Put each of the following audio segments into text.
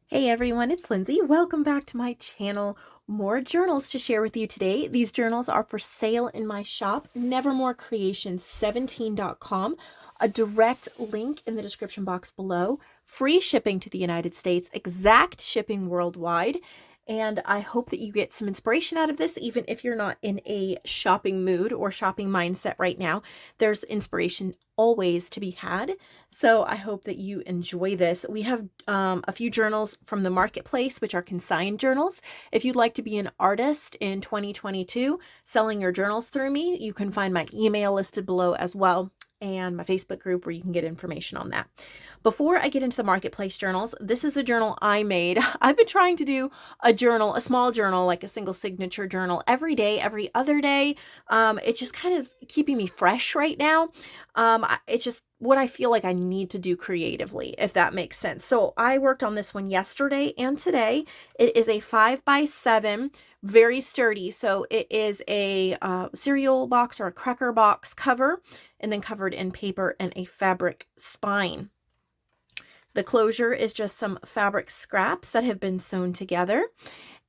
Hey everyone, it's Lindsay. Welcome back to my channel. More journals to share with you today. These journals are for sale in my shop, nevermorecreations17.com. A direct link in the description box below. Free shipping to the United States, exact shipping worldwide. And I hope that you get some inspiration out of this, even if you're not in a shopping mood or shopping mindset right now. There's inspiration always to be had. So I hope that you enjoy this. We have a few journals from the marketplace, which are consigned journals. If you'd like to be an artist in 2022, selling your journals through me, you can find my email listed below as well, and my Facebook group where you can get information on that. Before I get into the marketplace journals, this is a journal I made. I've been trying to do a journal, a small journal, like a single signature journal every day, every other day. It's just kind of keeping me fresh right now. It's just what I feel like I need to do creatively, if that makes sense. So I worked on this one yesterday and today. It is a 5x7, very sturdy. So it is a cereal box or a cracker box cover, and then covered in paper and a fabric spine. The closure is just some fabric scraps that have been sewn together.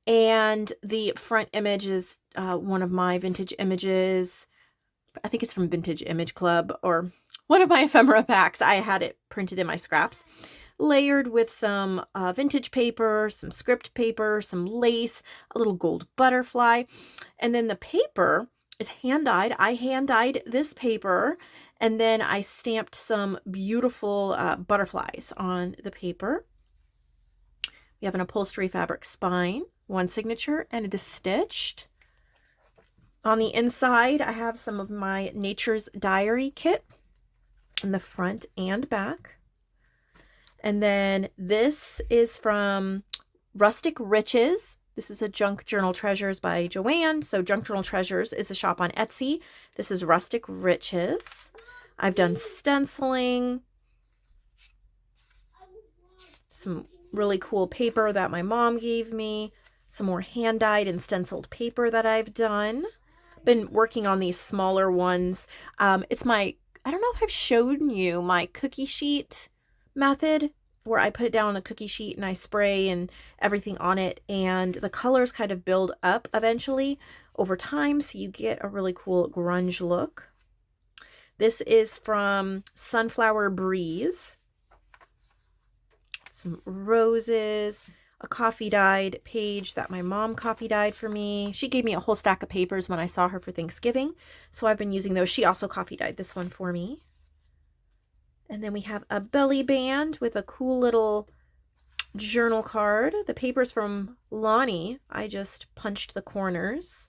And the front image is one of my vintage images. I think it's from Vintage Image Club, or one of my ephemera packs. I had it printed in my scraps, layered with some vintage paper, some script paper, some lace, a little gold butterfly. And then the paper is hand-dyed. I hand-dyed this paper, and then I stamped some beautiful butterflies on the paper. We have an upholstery fabric spine, one signature, and it is stitched. On the inside, I have some of my Nature's Diary kit in the front and back. And then this is from Rustic Riches. This is a Junk Journal Treasures by Joanne. So Junk Journal Treasures is a shop on Etsy. This is Rustic Riches. I've done stenciling, some really cool paper that my mom gave me, some more hand-dyed and stenciled paper that I've done. Been working on these smaller ones. It's my, I don't know if I've shown you my cookie sheet method, where I put it down on a cookie sheet and I spray and everything on it, and the colors kind of build up eventually over time, so you get a really cool grunge look. This is from Sunflower Breeze. Some roses, a coffee dyed page that my mom coffee dyed for me. She gave me a whole stack of papers when I saw her for Thanksgiving, so I've been using those. She also coffee dyed this one for me. And then we have a belly band with a cool little journal card. The paper's from Lonnie. I just punched the corners.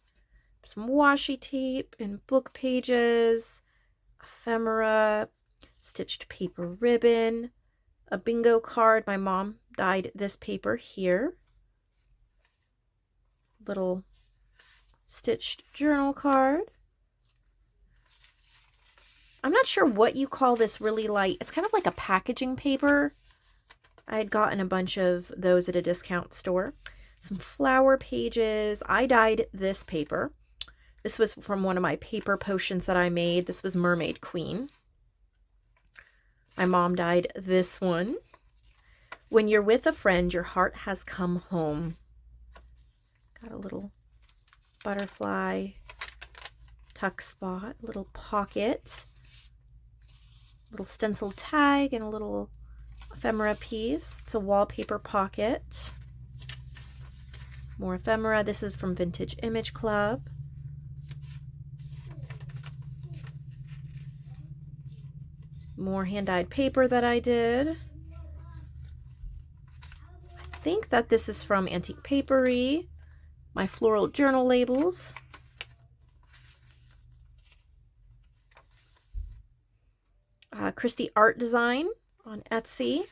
Some washi tape and book pages, ephemera, stitched paper ribbon, a bingo card. My mom dyed this paper here. Little stitched journal card. I'm not sure what you call this really light. It's kind of like a packaging paper. I had gotten a bunch of those at a discount store. Some flower pages. I dyed this paper. This was from one of my paper potions that I made. This was Mermaid Queen. My mom dyed this one. When you're with a friend, your heart has come home. Got a little butterfly tuck spot, little pocket, little stencil tag, and a little ephemera piece. It's a wallpaper pocket. More ephemera. This is from Vintage Image Club. More hand-dyed paper that I did. I think that this is from Antique Papery. My floral journal labels. Christy Art Design on Etsy.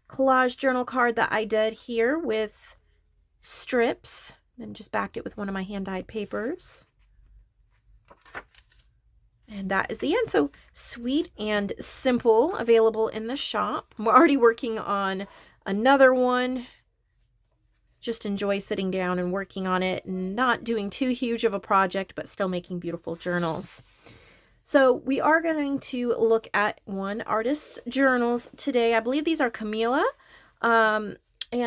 Collage journal card that I did here with strips, then just backed it with one of my hand-dyed papers. And that is the end. So sweet and simple, available in the shop. I'm already working on another one. Just enjoy sitting down and working on it, and not doing too huge of a project, but still making beautiful journals. So we are going to look at one artist's journals today. I believe these are Camila. And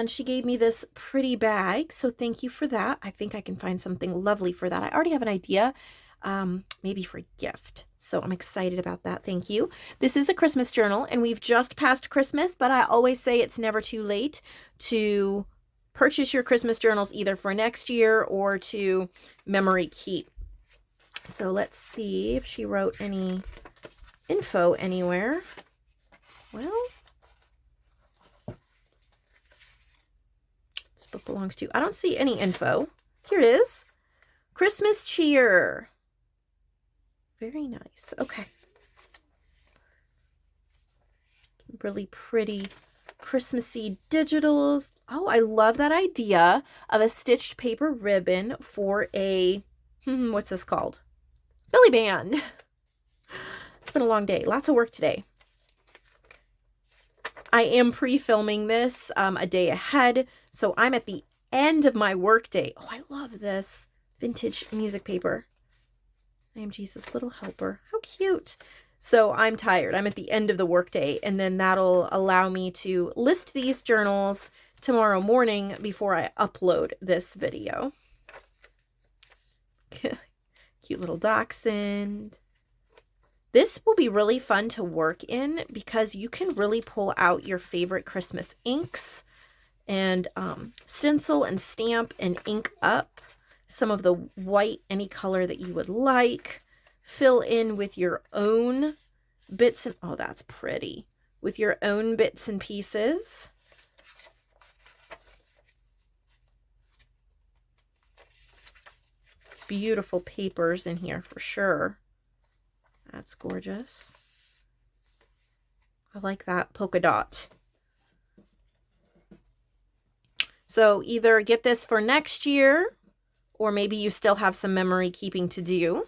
she gave me this pretty bag, so thank you for that. I think I can find something lovely for that. I already have an idea, maybe for a gift. So I'm excited about that. Thank you. This is a Christmas journal, and we've just passed Christmas, but I always say it's never too late to purchase your Christmas journals either for next year or to memory keep. So let's see if she wrote any info anywhere. Well, this book belongs to, I don't see any info. Here it is. Christmas cheer. Very nice. Okay. Really pretty Christmassy digitals. Oh, I love that idea of a stitched paper ribbon for a, what's this called? Belly band. It's been a long day. Lots of work today. I am pre-filming this a day ahead, so I'm at the end of my work day. Oh, I love this vintage music paper. I am Jesus' little helper. How cute. So I'm tired. I'm at the end of the workday, and then that'll allow me to list these journals tomorrow morning before I upload this video. Cute little dachshund. This will be really fun to work in because you can really pull out your favorite Christmas inks and stencil and stamp and ink up some of the white, any color that you would like. Fill in with your own bits and, oh, that's pretty. With your own bits and pieces. Beautiful papers in here for sure. That's gorgeous. I like that polka dot. So either get this for next year, or maybe you still have some memory keeping to do.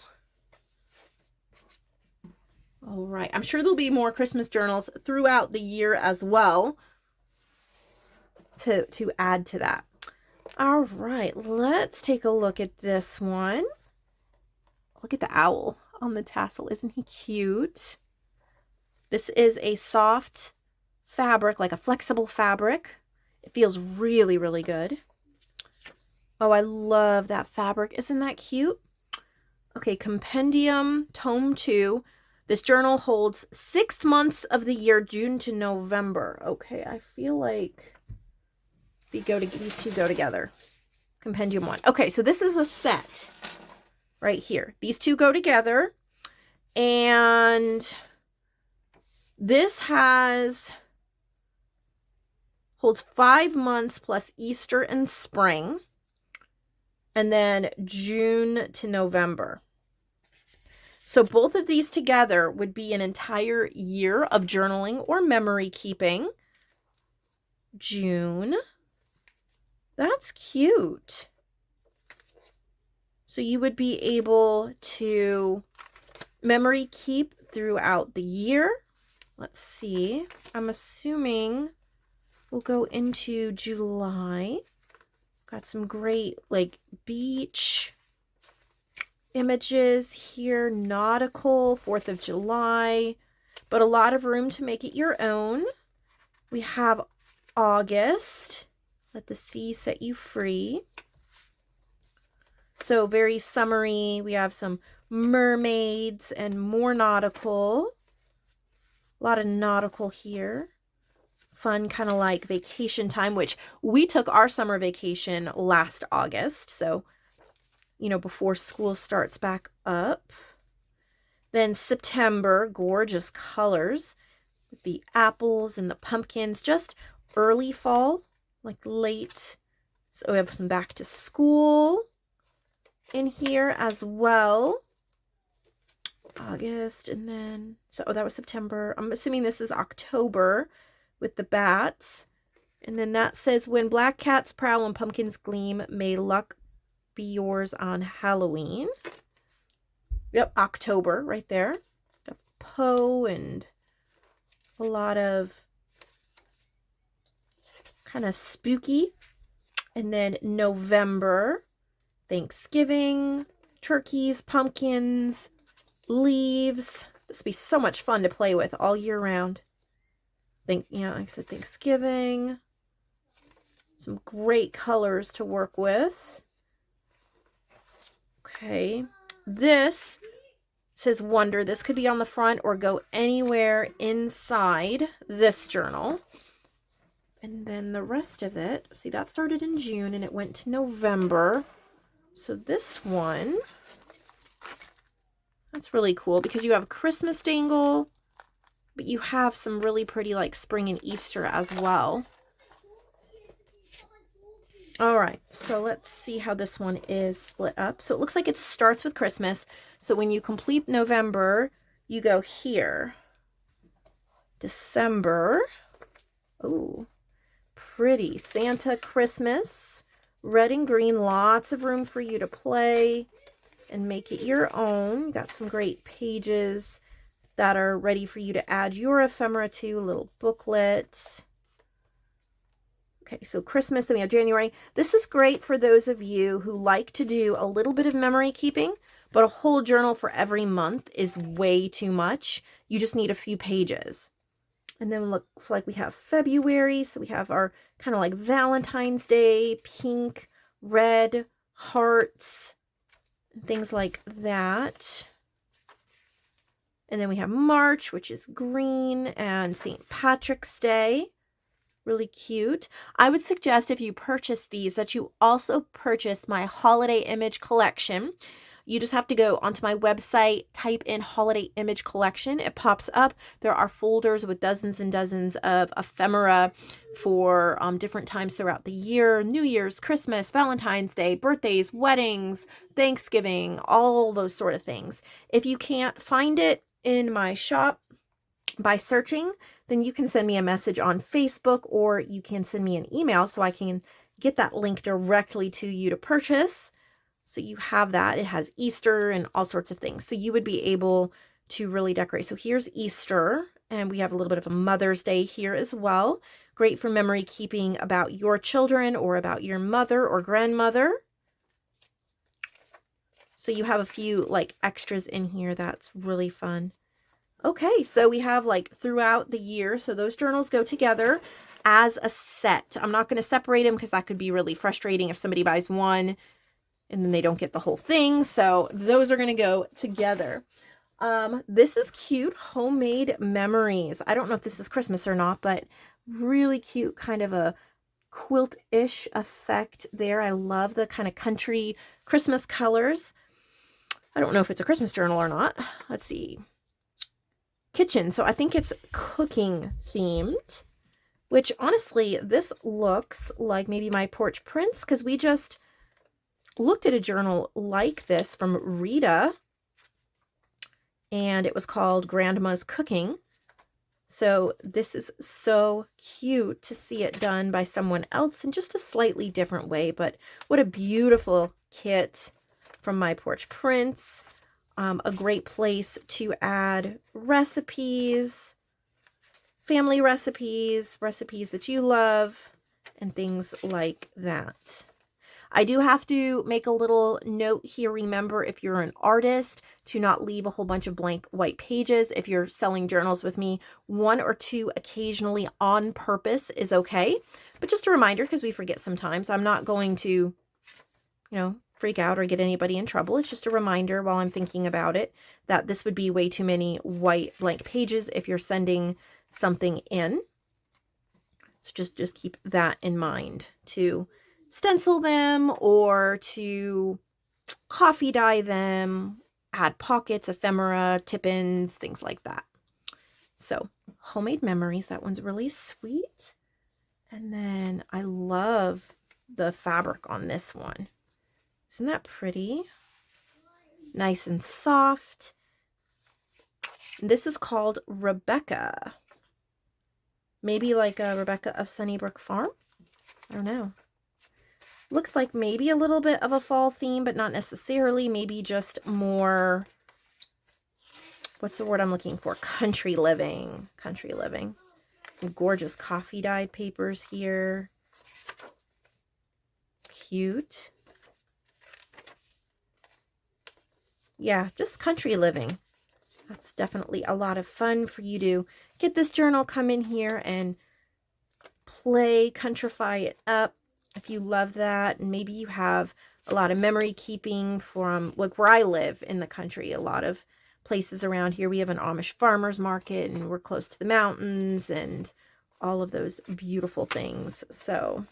All right. I'm sure there'll be more Christmas journals throughout the year as well to add to that. All right. Let's take a look at this one. Look at the owl on the tassel. Isn't he cute? This is a soft fabric, like a flexible fabric. It feels really, really good. Oh, I love that fabric. Isn't that cute? Okay, Compendium Tome 2. This journal holds 6 months of the year, June to November. Okay, I feel like these two go together. Compendium 1. Okay, so this is a set right here. These two go together. And this holds 5 months plus Easter and spring. And then June to November. So both of these together would be an entire year of journaling or memory keeping. June. That's cute. So you would be able to memory keep throughout the year. Let's see. I'm assuming we'll go into July. Got some great like beach images here, nautical, 4th of July, but a lot of room to make it your own. We have August, let the sea set you free. So very summery. We have some mermaids and more nautical. A lot of nautical here. Fun, kind of like vacation time, which we took our summer vacation last August. So, you know, before school starts back up. Then September, gorgeous colors with the apples and the pumpkins, just early fall, like late. So we have some back to school in here as well. August, and then, so that was September. I'm assuming this is October with the bats. And then that says, when black cats prowl and pumpkins gleam, may luck be yours on Halloween. Yep, October right there. Got Poe and a lot of kind of spooky. And then November, Thanksgiving, turkeys, pumpkins, leaves. This would be so much fun to play with all year round. Like I said, Thanksgiving. Some great colors to work with. Okay, this says Wonder. This could be on the front or go anywhere inside this journal. And then the rest of it, see, that started in June and it went to November. So this one, that's really cool because you have a Christmas dangle, but you have some really pretty like spring and Easter as well. All right, so let's see how this one is split up. So it looks like it starts with Christmas. So when you complete November, you go here. December. Oh, pretty. Santa Christmas. Red and green, lots of room for you to play and make it your own. You got some great pages that are ready for you to add your ephemera to, a little booklet. Okay, so Christmas, then we have January. This is great for those of you who like to do a little bit of memory keeping, but a whole journal for every month is way too much. You just need a few pages. And then it looks like we have February. So we have our kind of like Valentine's Day, pink, red, hearts, things like that. And then we have March, which is green, and St. Patrick's Day. Really cute. I would suggest if you purchase these that you also purchase my holiday image collection. You just have to go onto my website, type in holiday image collection. It pops up. There are folders with dozens and dozens of ephemera for different times throughout the year. New Year's, Christmas, Valentine's Day, birthdays, weddings, Thanksgiving, all those sort of things. If you can't find it in my shop by searching, then you can send me a message on Facebook or you can send me an email so I can get that link directly to you to purchase. So you have that. It has Easter and all sorts of things. So you would be able to really decorate. So here's Easter, and we have a little bit of a Mother's Day here as well. Great for memory keeping about your children or about your mother or grandmother. So you have a few like extras in here. That's really fun. Okay, so we have like throughout the year. So those journals go together as a set. I'm not going to separate them because that could be really frustrating if somebody buys one and then they don't get the whole thing. So those are going to go together. This is cute. Homemade memories. I don't know if this is Christmas or not, but really cute, kind of a quilt-ish effect there. I love the kind of country Christmas colors. I don't know if it's a Christmas journal or not. Let's see. Kitchen. So I think it's cooking themed, which honestly, this looks like maybe my porch prints because we just looked at a journal like this from Rita and it was called Grandma's Cooking. So this is so cute to see it done by someone else in just a slightly different way, but what a beautiful kit from My Porch Prints. A great place to add recipes, family recipes, recipes that you love, and things like that. I do have to make a little note here. Remember, if you're an artist, to not leave a whole bunch of blank white pages. If you're selling journals with me, 1 or 2 occasionally on purpose is okay. But just a reminder, because we forget sometimes, I'm not going to, freak out or get anybody in trouble. It's just a reminder while I'm thinking about it that this would be way too many white blank pages if you're sending something in. So just keep that in mind to stencil them or to coffee dye them, add pockets, ephemera, tip-ins, things like that. So homemade memories, that one's really sweet. And then I love the fabric on this one. Isn't that pretty? Nice and soft. This is called Rebecca. Maybe like a Rebecca of Sunnybrook Farm? I don't know. Looks like maybe a little bit of a fall theme, but not necessarily. Maybe just more, what's the word I'm looking for? Country living. Country living. Gorgeous coffee dyed papers here. Cute. Yeah, just country living. That's definitely a lot of fun for you to get this journal, come in here and play, countrify it up. if you love that, and maybe you have a lot of memory keeping from, like where I live in the country, a lot of places around here, we have an Amish farmers market and we're close to the mountains and all of those beautiful things. So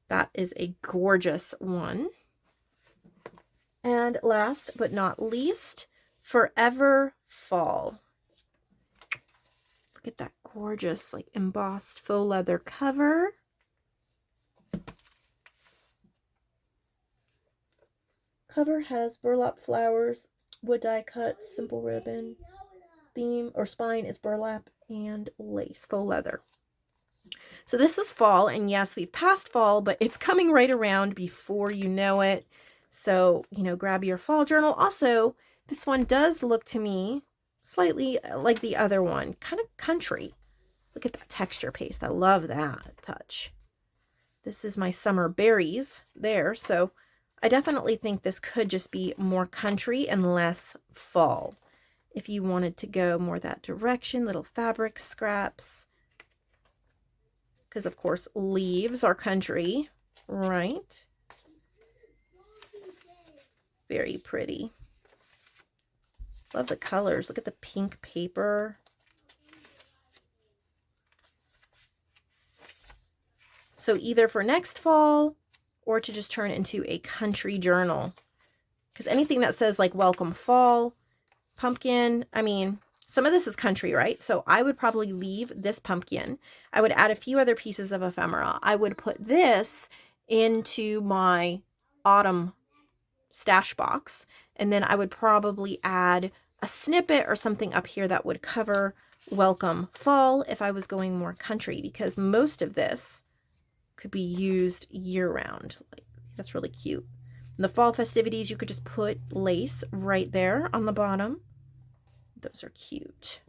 that is a gorgeous one. And last but not least, Forever Fall. Look at that gorgeous, like embossed faux leather cover. Cover has burlap flowers, wood die cut, simple ribbon. Theme or spine is burlap and lace, faux leather. So this is fall, and yes, we've passed fall, but it's coming right around before you know it. So, you know, grab your fall journal. Also, this one does look to me slightly like the other one, kind of country. Look at that texture paste. I love that touch. This is my summer berries there. So I definitely think this could just be more country and less fall. If you wanted to go more that direction, little fabric scraps. Because of course leaves are country, right? Very pretty. Love the colors. Look at the pink paper. So either for next fall or to just turn into a country journal. Because anything that says like welcome fall, pumpkin, I mean, some of this is country, right? So I would probably leave this pumpkin. I would add a few other pieces of ephemera. I would put this into my autumn stash box. And then I would probably add a snippet or something up here that would cover welcome fall if I was going more country, because most of this could be used year round. Like, that's really cute. In the fall festivities, you could just put lace right there on the bottom. Those are cute.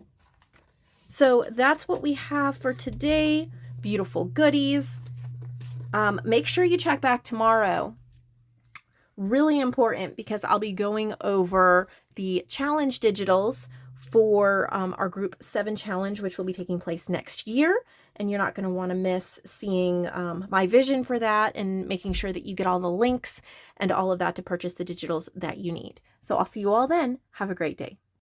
So that's what we have for today. Beautiful goodies. Make sure you check back tomorrow. Really important, because I'll be going over the challenge digitals for our group 7 challenge, which will be taking place next year. And you're not going to want to miss seeing my vision for that and making sure that you get all the links and all of that to purchase the digitals that you need. So I'll see you all then. Have a great day.